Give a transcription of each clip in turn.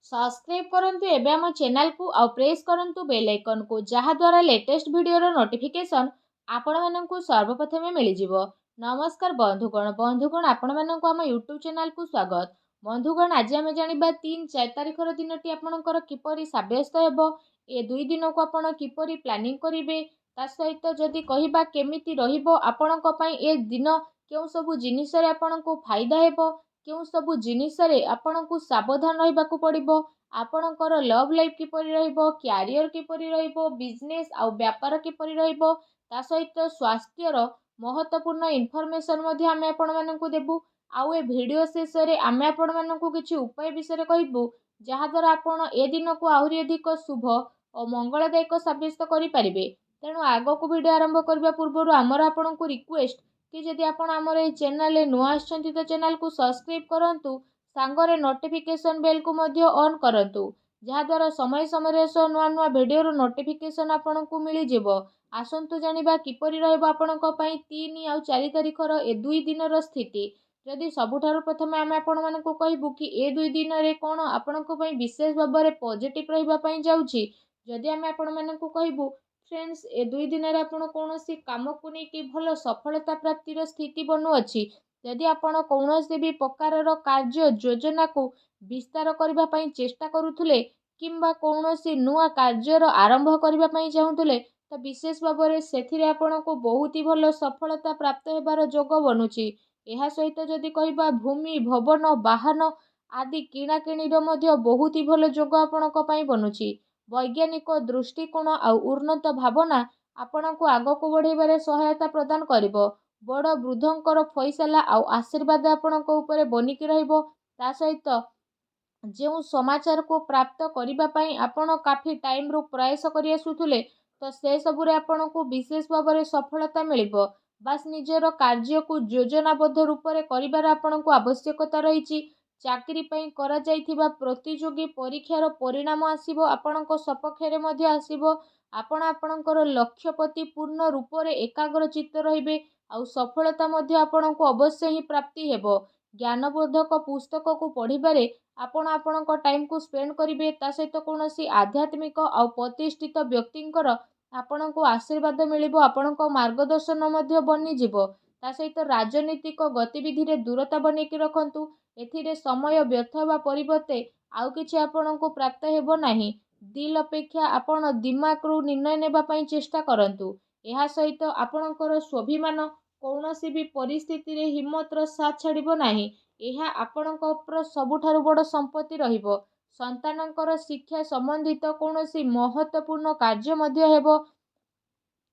Subscribe करंतु एबे हम चैनल को आउ प्रेस करंतु बेल आइकन को जहा द्वारा लेटेस्ट वीडियो रो नोटिफिकेशन आपण माननकु सर्वप्रथमे मिली जिवो। नमस्कार बंधुगण आपण माननकु हम यूट्यूब चैनल को स्वागत। बंधुगण आज आम जानिबा 3-4 तारिखर दिनटी आपणकर किपरि साब्यस्त हेबो, ए 2 दिन को आपण किपरि प्लानिंग करिवे, ता सहित जदि कहिबा केमिति रहिबो आपणक पई ए दिन, केउ सब जिनिस रे आपणको फायदा हेबो, केउ सबु जिनिस रे आपणको सावधान रहिबाकु पड़िबो, आपणकर लव लाइफ किपरि रहिबो, क्यारियर किपरि रहिबो, बिजनेस आउ व्यापार किपरि रहिबो, ता सहित स्वास्थ्यर महत्वपूर्ण इनफॉरमेशन मध्ये आमे आपण माननकु देबु। आउ ए वीडियो शेष रे आमे आपण माननकु किछि उपाय विषय कहबु, जहा द्वारा आपण ए दिन को आहुरी अधिक शुभ और मंगलदायक साब्यस्त करि परिबे। तेणु आगो को वीडियो आरंभ करबा पूर्व आमर आपणको रिक्वेस्ट कि जदि आपण आमर ए चैनल नुआ आछंती तो चैनल को सब्सक्राइब करंतु, सांगरे नोटिफिकेशन बेल को मध्य ऑन करंतु, जहा द्वारा समय समय सो नुआ नुआ वीडियो रो नोटिफिकेशन आपणको मिली जिवो। आसंतु जानिबा किपरि रहबो आपणको पई 3 आउ 4 तारिखर ए 2 दिनर स्थिति। जदि सबुठारु प्रथमे आमे आपण माननको कहबु कि ए 2 दिन रे कोन आपणको पई विशेष भाबरे पॉजिटिव रहिबा पई जाउछि। जदि आमे आपण माननको कहबु फ्रेंड्स ए 2 दिन रे आपण कोनोसी काम को नै कि भलो सफलता प्राप्तिर स्थिति बनु अछि। जदि आपण कौनसी भी प्रकारर कार्य योजना को विस्तार करबा पई चेष्टा करूथुले, किंबा कौनसी नुआ कार्यर आरंभ करबा पई चाहुथुले, तो विशेष भाबरे सेथिरे आपणको बहुत ही भलो सफलता प्राप्त हेबार जोग बनुछि। एहा सहित जदि कहबा भूमि भवन वाहन आदि किणा किणीर मध्य बहुत ही भलो जोग आपणको पई बनुछि। वैज्ञानिक दृष्टिकोण आउ उन्नत भावना आपणको आगको बढ़ेबारे सहायता प्रदान करिवो। बड़ वृद्धंकर फैसला आउ आशीर्वाद आपणको उपरे बनिकी रहिबो। ता सहित जो समाचार को प्राप्त करिबा पई आपण काफी टाइम रो प्रयास करि आसुथुले, तो से सबुरे आपणको विशेष भाबरे सफलता मिलिबो। बास निजर कार्य को योजनाबद्ध रूप रे करिबार आपणको आवश्यकता रहिछि। चाकरी पई करा जाइथिबा प्रतियोगी परीक्षार परिणाम आसीबो, आपणको सपक्षरे मध्ये आसीबो। आपण आपणकर लक्ष्य प्रति पूर्ण रूप रे एकाग्र चित्त रहिबे, आउ सफलता मध्ये आपणको अवश्य ही प्राप्ति हेबो। ज्ञानवर्धक पुस्तक को पढ़िबारे आपण आपणको टाइम को स्पेंड करिवे। ता सहित कोनोसी आध्यात्मिक आउ प्रतिष्ठित व्यक्तिंकर आपणको आशीर्वाद मिलिबो, आपणको मार्गदर्शन मध्ये बनि जिवो। ता सहित राजनीतिक गतिविधि रे दूरता बनेकी रखंतु। एथिरे समय व्यर्थ हेबा परिवर्ते आउ किछि आपणको प्राप्त हेबो नाही। दिल अपेक्षा आपण दिमाग रो निर्णय नेबा पई चेष्टा करंतु। एहा सहित आपणकर स्वाभिमान कौनसी भी परिस्थिति रे हिम्मत रो साथ छाड़िबो नाही। एहा आपणकर सबुठारु बड़ संपत्ति रहिबो। संतानकर शिक्षा संबंधित कौनसी महत्वपूर्ण कार्य मध्य हेबो।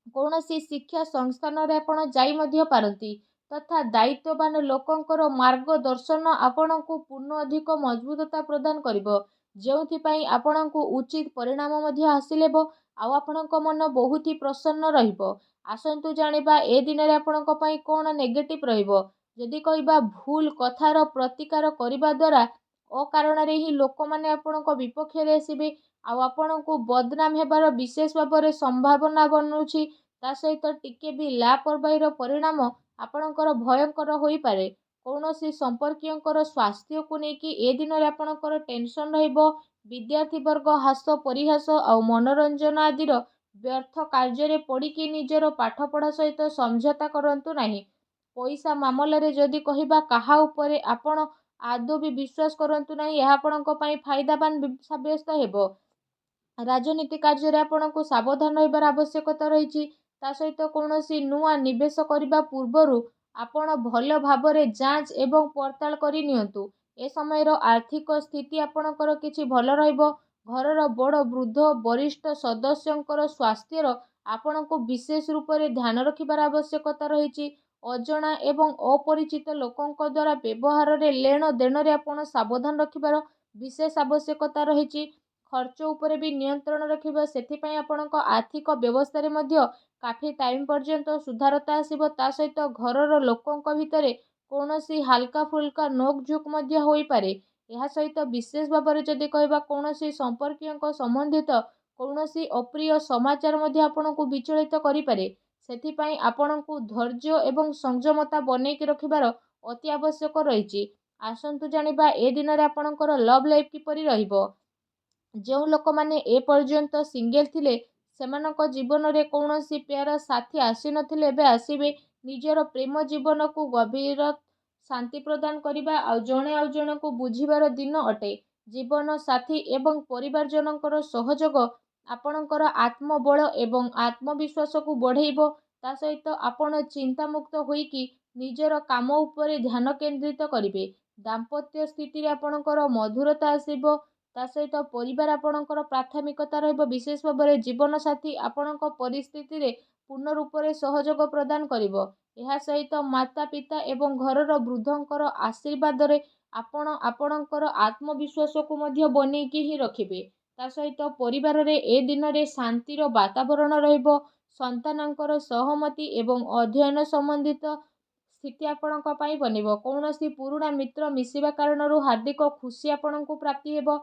कौनसी शिक्षा संस्थान रे आपण जाई मध्य पारंती, तथा दायित्ववान लोकंकर मार्गदर्शन आपणको पूर्ण अधिक मजबूतता प्रदान करिवो, जेउथि पई आपणको उचित परिणाम मध्य हासिलेबो। आउ आपणको मन बहुत ही प्रसन्न रहिबो। आसंतु जानिबा ए दिन रे आपणको पई कोन नेगेटिव रहिबो। जदि कहबा भूल कथार प्रतिकार करिबा द्वारा अकारण रे ही लोक माने आपणको विपक्ष रे आसीबे, आउ आपणको बदनाम हेबार विशेष भाबरे संभावना बनुछि। ता सहित टिके भी लापरवाहीर परिणाम आपणकर भयंकर होई पारे। कौनसी संपर्कीयंकर स्वास्थ्य को नेकी ए दिन रे आपणकर टेंशन रहिबो। विद्यार्थी वर्ग हास परिहास आउ मनोरंजन आदिर व्यर्थ कार्य रे पड़िकी निजर पाठपढ़ा सहित समझौता करंतु नाही। पैसा मामला रे जदि कहिबा काहा उपरे आपण आदौ भी विश्वास करंतु नाही, एहा आपणको पई फायदावान साब्यस्त हेबो। राजनीति कार्य रे आपणको सावधान रहिबार आवश्यकता रहिछि। ता सहित कौनसी नुआ निवेश करिबा पूर्वरु आपण भल भाबरे जांच एवं पड़ताल करि नियंतु। ए समयर आर्थिक स्थिति आपणकर किछि भल रहिबो। घरर बड़ वृद्ध वरिष्ठ सदस्यंकर स्वास्थ्यर आपणको विशेष रूप रे ध्यान रखिबार आवश्यकता रहिछि। अजणा एवं अपरिचित लोकंक द्वारा व्यवहार रे लेन देन रे आपण सावधान रखिबार विशेष आवश्यकता रहिछि। खर्च उपरे भी नियंत्रण रखिबा, सेथि पई आपणको आर्थिक व्यवस्था रे मध्य काफी टाइम पर्यंत सुधारता आसीबो। ता सहित घरर लोकंक भितरे कौनसी हालका फुल्का नोक झुक मध्य होई पारे। एहा सहित विशेष भाबरे जदि कहबा कौनसी संपर्कीयंक संबंधित कौनसी अप्रिय समाचार मध्य आपणको विचलित करि पारे। सेथि पई आपणको धैर्य एवं संयमता बनेकी रखिबार अति आवश्यक रहिछि। आसंतु जानिबा ए दिन रे आपणकर लव लाइफ किपरि रहिबो। ଯେଉଁ ଲୋକମାନେ ଏପର୍ଯ୍ୟନ୍ତ ସିଙ୍ଗେଲ ଥିଲେ ସେମାନଙ୍କ ଜୀବନରେ କୌଣସି ପ୍ୟାର ସାଥୀ ଆସିନଥିଲେ ଏବେ ଆସିବେ। ନିଜର ପ୍ରେମ ଜୀବନକୁ ଗଭୀର ଶାନ୍ତି ପ୍ରଦାନ କରିବା ଆଉ ଜଣକୁ ବୁଝିବାର ଦିନ ଅଟେ। ଜୀବନ ସାଥୀ ଏବଂ ପରିବାରଜନଙ୍କର ସହଯୋଗ ଆପଣଙ୍କର ଆତ୍ମବଳ ଏବଂ ଆତ୍ମବିଶ୍ୱାସକୁ ବଢ଼େଇବ। ତା ସହିତ ଆପଣ ଚିନ୍ତାମୁକ୍ତ ହୋଇକି ନିଜର କାମ ଉପରେ ଧ୍ୟାନ କେନ୍ଦ୍ରିତ କରିବେ। ଦାମ୍ପତ୍ୟ ସ୍ଥିତିରେ ଆପଣଙ୍କର ମଧୁରତା ଆସିବ। ତା ସହିତ ପରିବାର ଆପଣଙ୍କର ପ୍ରାଥମିକତା ରହିବ। ବିଶେଷ ଭାବରେ ଜୀବନସାଥୀ ଆପଣଙ୍କ ପରିସ୍ଥିତିରେ ପୂର୍ଣ୍ଣ ରୂପରେ ସହଯୋଗ ପ୍ରଦାନ କରିବ। ଏହା ସହିତ ମାତା ପିତା ଏବଂ ଘରର ବୃଦ୍ଧଙ୍କର ଆଶୀର୍ବାଦରେ ଆପଣ ଆପଣଙ୍କର ଆତ୍ମବିଶ୍ୱାସକୁ ମଧ୍ୟ ବନେଇକି ହିଁ ରଖିବେ। ତା ସହିତ ପରିବାରରେ ଏ ଦିନରେ ଶାନ୍ତିର ବାତାବରଣ ରହିବ। ସନ୍ତାନଙ୍କର ସହମତି ଏବଂ ଅଧ୍ୟୟନ ସମ୍ବନ୍ଧିତ ସ୍ଥିତି ଆପଣଙ୍କ ପାଇଁ ବନିବ। କୌଣସି ପୁରୁଣା ମିତ୍ର ମିଶିବା କାରଣରୁ ହାର୍ଦ୍ଦିକ ଖୁସି ଆପଣଙ୍କୁ ପ୍ରାପ୍ତି ହେବ।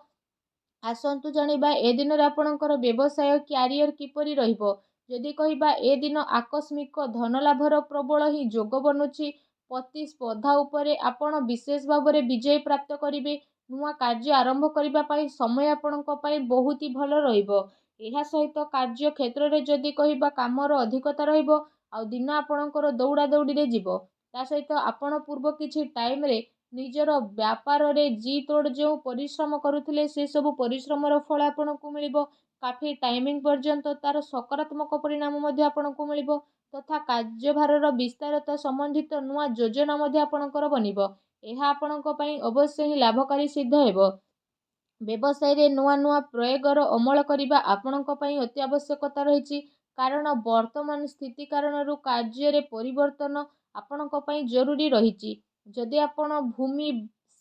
ଆସନ୍ତୁ ଜାଣିବା ଏ ଦିନରେ ଆପଣଙ୍କର ବ୍ୟବସାୟ କ୍ୟାରିୟର କିପରି ରହିବ। ଯଦି କହିବା ଏ ଦିନ ଆକସ୍ମିକ ଧନଲାଭର ପ୍ରବଳ ହିଁ ଯୋଗ ବନୁଛି। ପ୍ରତିସ୍ପର୍ଦ୍ଧା ଉପରେ ଆପଣ ବିଶେଷ ଭାବରେ ବିଜୟ ପ୍ରାପ୍ତ କରିବେ। ନୂଆ କାର୍ଯ୍ୟ ଆରମ୍ଭ କରିବା ପାଇଁ ସମୟ ଆପଣଙ୍କ ପାଇଁ ବହୁତ ହି ଭଲ ରହିବ। ଏହା ସହିତ କାର୍ଯ୍ୟ କ୍ଷେତ୍ରରେ ଯଦି କହିବା କାମର ଅଧିକତା ରହିବ ଆଉ ଦିନ ଆପଣଙ୍କର ଦୌଡ଼ା ଦୌଡ଼ିରେ ଯିବ। ତା ସହିତ ଆପଣ ପୂର୍ବ କିଛି ଟାଇମରେ ନିଜର ବ୍ୟାପାରରେ ଜି ତୋଡ଼ ଯେଉଁ ପରିଶ୍ରମ କରୁଥିଲେ ସେସବୁ ପରିଶ୍ରମର ଫଳ ଆପଣଙ୍କୁ ମିଳିବ। କାଫି ଟାଇମିଂ ପର୍ଯ୍ୟନ୍ତ ତାର ସକାରାତ୍ମକ ପରିଣାମ ମଧ୍ୟ ଆପଣଙ୍କୁ ମିଳିବ ତଥା କାର୍ଯ୍ୟଭାରର ବିସ୍ତାରତା ସମ୍ବନ୍ଧିତ ନୂଆ ଯୋଜନା ମଧ୍ୟ ଆପଣଙ୍କର ବନିବ। ଏହା ଆପଣଙ୍କ ପାଇଁ ଅବଶ୍ୟ ହିଁ ଲାଭକାରୀ ସିଦ୍ଧ ହେବ। ବ୍ୟବସାୟରେ ନୂଆ ନୂଆ ପ୍ରୟୋଗର ଅମଳ କରିବା ଆପଣଙ୍କ ପାଇଁ ଅତି ଆବଶ୍ୟକତା ରହିଛି। କାରଣ ବର୍ତ୍ତମାନ ସ୍ଥିତି କାରଣରୁ କାର୍ଯ୍ୟରେ ପରିବର୍ତ୍ତନ ଆପଣଙ୍କ ପାଇଁ ଜରୁରୀ ରହିଛି। ଯଦି ଆପଣ ଭୂମି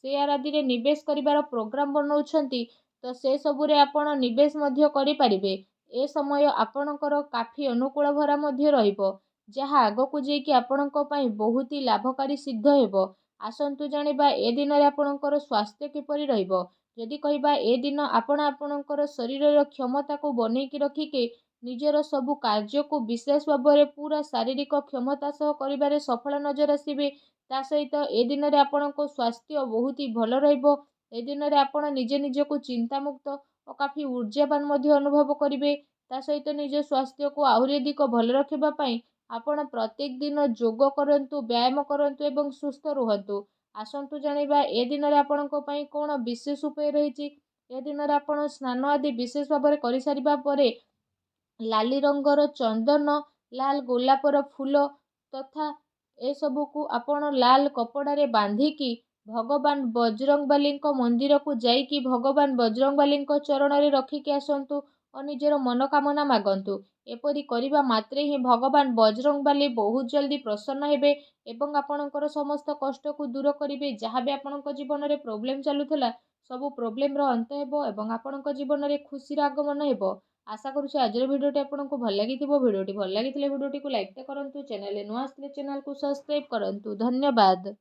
ସେୟାର ଆଦିରେ ନିବେଶ କରିବାର ପ୍ରୋଗ୍ରାମ ବନାଉଛନ୍ତି ତ ସେସବୁରେ ଆପଣ ନିବେଶ ମଧ୍ୟ କରିପାରିବେ। ଏ ସମୟ ଆପଣଙ୍କର କାଫି ଅନୁକୂଳ ଭରା ମଧ୍ୟ ରହିବ ଯାହା ଆଗକୁ ଯାଇକି ଆପଣଙ୍କ ପାଇଁ ବହୁତ ହି ଲାଭକାରୀ ସିଦ୍ଧ ହେବ। ଆସନ୍ତୁ ଜାଣିବା ଏ ଦିନରେ ଆପଣଙ୍କର ସ୍ୱାସ୍ଥ୍ୟ କିପରି ରହିବ। ଯଦି କହିବା ଏ ଦିନ ଆପଣ ଆପଣଙ୍କର ଶରୀରର କ୍ଷମତାକୁ ବନେଇକି ରଖିକି ନିଜର ସବୁ କାର୍ଯ୍ୟକୁ ବିଶେଷ ଭାବରେ ପୁରା ଶାରୀରିକ କ୍ଷମତା ସହ କରିବାରେ ସଫଳ ନଜର ଆସିବେ। ତା ସହିତ ଏ ଦିନରେ ଆପଣଙ୍କ ସ୍ୱାସ୍ଥ୍ୟ ବହୁତ ହି ଭଲ ରହିବ। ଏ ଦିନରେ ଆପଣ ନିଜକୁ ଚିନ୍ତାମୁକ୍ତ ଓ କାଫି ଊର୍ଜାବାନ ମଧ୍ୟ ଅନୁଭବ କରିବେ। ତା ସହିତ ନିଜ ସ୍ୱାସ୍ଥ୍ୟକୁ ଆହୁରି ଅଧିକ ଭଲ ରଖିବା ପାଇଁ ଆପଣ ପ୍ରତ୍ୟେକ ଦିନ ଯୋଗ କରନ୍ତୁ, ବ୍ୟାୟାମ କରନ୍ତୁ ଏବଂ ସୁସ୍ଥ ରୁହନ୍ତୁ। ଆସନ୍ତୁ ଜାଣିବା ଏ ଦିନରେ ଆପଣଙ୍କ ପାଇଁ କ'ଣ ବିଶେଷ ଉପାୟ ରହିଛି। ଏ ଦିନରେ ଆପଣ ସ୍ନାନ ଆଦି ବିଶେଷ ଭାବରେ କରିସାରିବା ପରେ ଲାଲି ରଙ୍ଗର ଚନ୍ଦନ, ଲାଲ ଗୋଲାପର ଫୁଲ ତଥା ଏସବୁକୁ ଆପଣ ଲାଲ କପଡ଼ାରେ ବାନ୍ଧିକି ଭଗବାନ ବଜରଙ୍ଗବାଲୀଙ୍କ ମନ୍ଦିରକୁ ଯାଇକି ଭଗବାନ ବଜରଙ୍ଗବାଲୀଙ୍କ ଚରଣରେ ରଖିକି ଆସନ୍ତୁ ଓ ନିଜର ମନୋକାମନା ମାଗନ୍ତୁ। ଏପରି କରିବା ମାତ୍ରେ ହିଁ ଭଗବାନ ବଜରଙ୍ଗବାଲୀ ବହୁତ ଜଲ୍ଦି ପ୍ରସନ୍ନ ହେବେ ଏବଂ ଆପଣଙ୍କର ସମସ୍ତ କଷ୍ଟକୁ ଦୂର କରିବେ। ଯାହା ବି ଆପଣଙ୍କ ଜୀବନରେ ପ୍ରୋବ୍ଲେମ ଚାଲୁଥିଲା ସବୁ ପ୍ରୋବ୍ଲେମର ଅନ୍ତ ହେବ ଏବଂ ଆପଣଙ୍କ ଜୀବନରେ ଖୁସିର ଆଗମନ ହେବ। ଆଶା କରୁଛି ଆଜିର ଭିଡ଼ିଓଟି ଆପଣଙ୍କୁ ଭଲ ଲାଗିଥିବ। ଭିଡ଼ିଓଟି ଭଲ ଲାଗିଥିଲେ ଭିଡ଼ିଓଟିକୁ ଲାଇକ୍ କରନ୍ତୁ। ଚ୍ୟାନେଲରେ ନୂଆ ଆସିଥିଲେ ଚ୍ୟାନେଲକୁ ସବସ୍କ୍ରାଇବ୍ କରନ୍ତୁ। ଧନ୍ୟବାଦ।